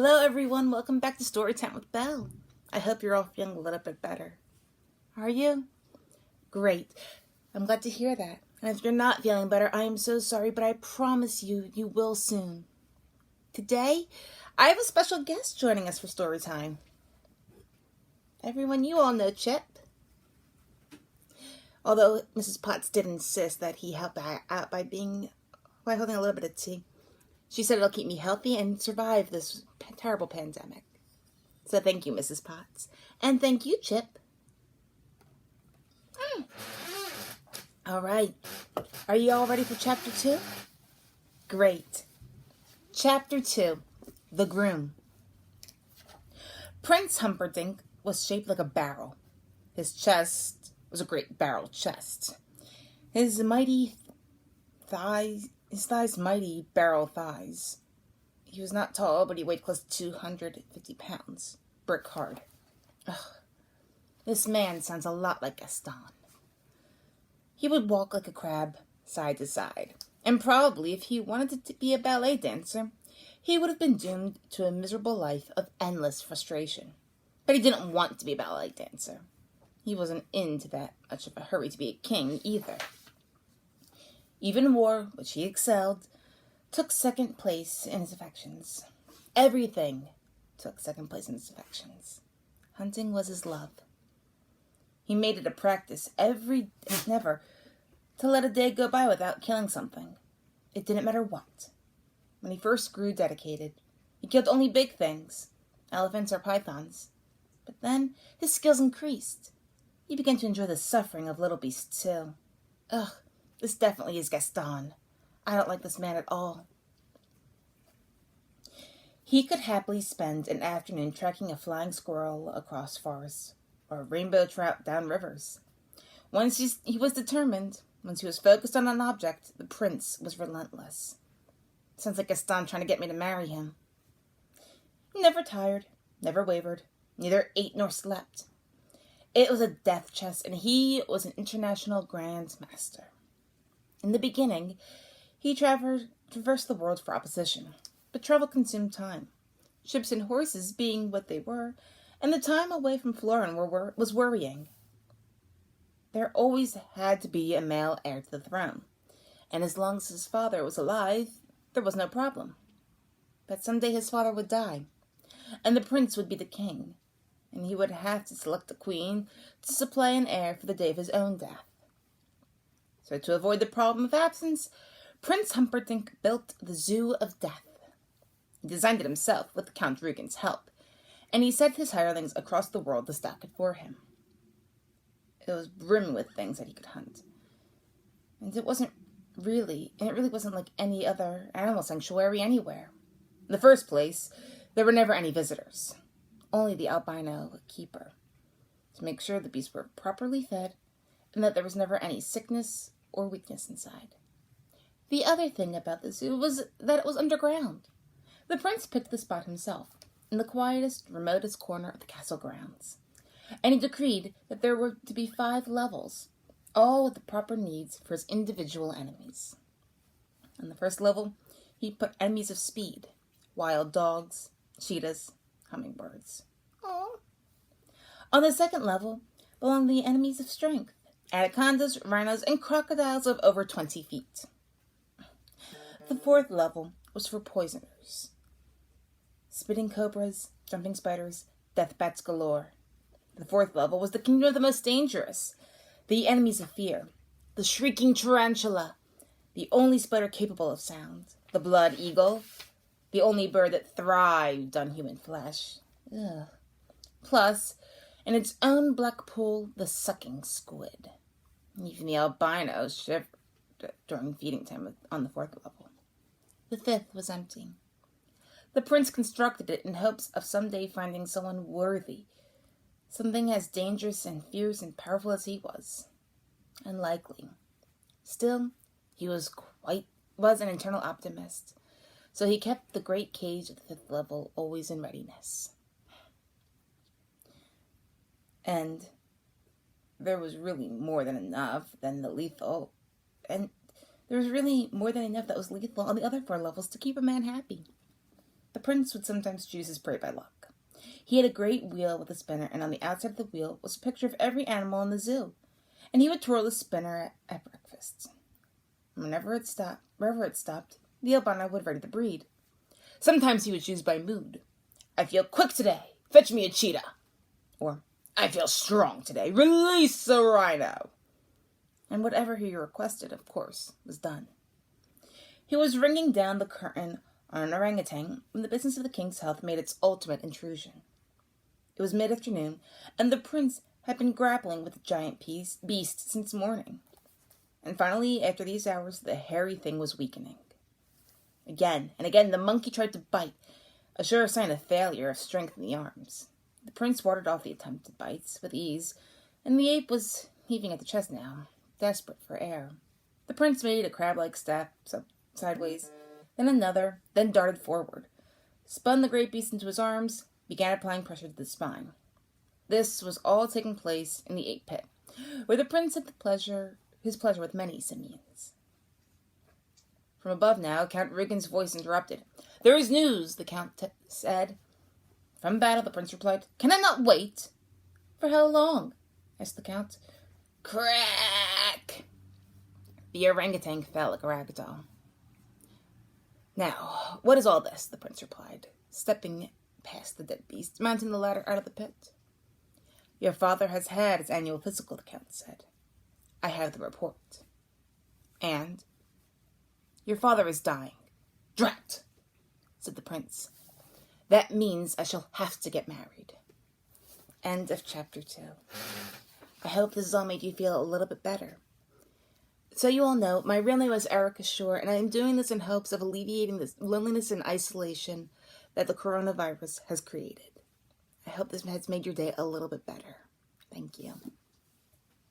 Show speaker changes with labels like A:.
A: Hello everyone, welcome back to Storytime with Belle. I hope you're all feeling a little bit better. Are you? Great. I'm glad to hear that. And if you're not feeling better, I am so sorry, but I promise you, you will soon. Today, I have a special guest joining us for Storytime. Everyone, you all know Chip. Although Mrs. Potts did insist that he help out by holding a little bit of tea. She said it'll keep me healthy and survive this terrible pandemic. So thank you, Mrs. Potts. And thank you, Chip. All right. Are you all ready for Chapter 2? Great. Chapter 2. The Groom. Prince Humperdinck was shaped like a barrel. His chest was a great barrel chest. His thighs mighty barrel thighs. He was not tall, but he weighed close to 250 pounds. Brick hard. Ugh. This man sounds a lot like Gaston. He would walk like a crab, side to side. And probably, if he wanted to be a ballet dancer, he would have been doomed to a miserable life of endless frustration. But he didn't want to be a ballet dancer. He wasn't into that much of a hurry to be a king either. Even war, which he excelled, took second place in his affections. Everything took second place in his affections. Hunting was his love. He made it a practice never to let a day go by without killing something. It didn't matter what. When he first grew dedicated, he killed only big things, elephants or pythons. But then his skills increased. He began to enjoy the suffering of little beasts too. Ugh. This definitely is Gaston. I don't like this man at all. He could happily spend an afternoon tracking a flying squirrel across forests, or a rainbow trout down rivers. Once he was determined, once he was focused on an object, the prince was relentless. Sounds like Gaston trying to get me to marry him. He never tired, never wavered, neither ate nor slept. It was a death chess, and he was an international grand master. In the beginning, he traversed the world for opposition, but travel consumed time. Ships and horses being what they were, and the time away from Florin was worrying. There always had to be a male heir to the throne, and as long as his father was alive, there was no problem. But someday his father would die, and the prince would be the king, and he would have to select a queen to supply an heir for the day of his own death. So to avoid the problem of absence, Prince Humperdinck built the Zoo of Death. He designed it himself with Count Rugen's help, and he sent his hirelings across the world to stock it for him. It was brimming with things that he could hunt. And it really wasn't like any other animal sanctuary anywhere. In the first place, there were never any visitors. Only the albino keeper, to make sure the beasts were properly fed and that there was never any sickness or weakness inside. The other thing about the zoo was that it was underground. The prince picked the spot himself, in the quietest, remotest corner of the castle grounds, and he decreed that there were to be 5 levels, all with the proper needs for his individual enemies. On the first level, he put enemies of speed, wild dogs, cheetahs, hummingbirds. Aww. On the second level belonged the enemies of strength, anacondas, rhinos, and crocodiles of over 20 feet. The fourth level was for poisoners. Spitting cobras, jumping spiders, death bats galore. The fourth level was the kingdom of the most dangerous, the enemies of fear, the shrieking tarantula, the only spider capable of sound, the blood eagle, the only bird that thrived on human flesh. Ugh. Plus, in its own black pool, the sucking squid. Even the albinos shivered during feeding time on the fourth level. The fifth was empty. The prince constructed it in hopes of someday finding someone worthy, something as dangerous and fierce and powerful as he was. Unlikely. Still, he was an eternal optimist, so he kept the great cage at the fifth level always in readiness. And there was really more than enough than the lethal, and there was really more than enough that was lethal on the other 4 levels to keep a man happy. The prince would sometimes choose his prey by luck. He had a great wheel with a spinner, and on the outside of the wheel was a picture of every animal in the zoo, and he would twirl the spinner at breakfast. Wherever it stopped, the albino would ready the breed. Sometimes he would choose by mood. I feel quick today. Fetch me a cheetah. Or, I feel strong today. Release a rhino. And whatever he requested, of course, was done. He was ringing down the curtain on an orangutan when the business of the king's health made its ultimate intrusion. It was mid-afternoon, and the prince had been grappling with the giant beast since morning. And finally, after these hours, the hairy thing was weakening. Again and again, the monkey tried to bite, a sure sign of failure of strength in the arms. The prince warded off the attempted bites with ease, and the ape was heaving at the chest now, desperate for air. The prince made a crab-like step sideways, then another, then darted forward, spun the great beast into his arms, began applying pressure to the spine. This was all taking place in the ape pit, where the prince had his pleasure with many simians. From above now, Count Regan's voice interrupted. There is news, the count said. From battle, the prince replied. Can I not wait? For how long? Asked the count. Crack! The orangutan fell like a rag doll. Now, what is all this? The prince replied, stepping past the dead beast, mounting the ladder out of the pit. Your father has had his annual physical, the count said. I have the report. And? Your father is dying. Drat, said the prince. That means I shall have to get married. End of chapter 2. I hope this has all made you feel a little bit better. So you all know, my real name is Erika Shore, and I am doing this in hopes of alleviating this loneliness and isolation that the coronavirus has created. I hope this has made your day a little bit better. Thank you.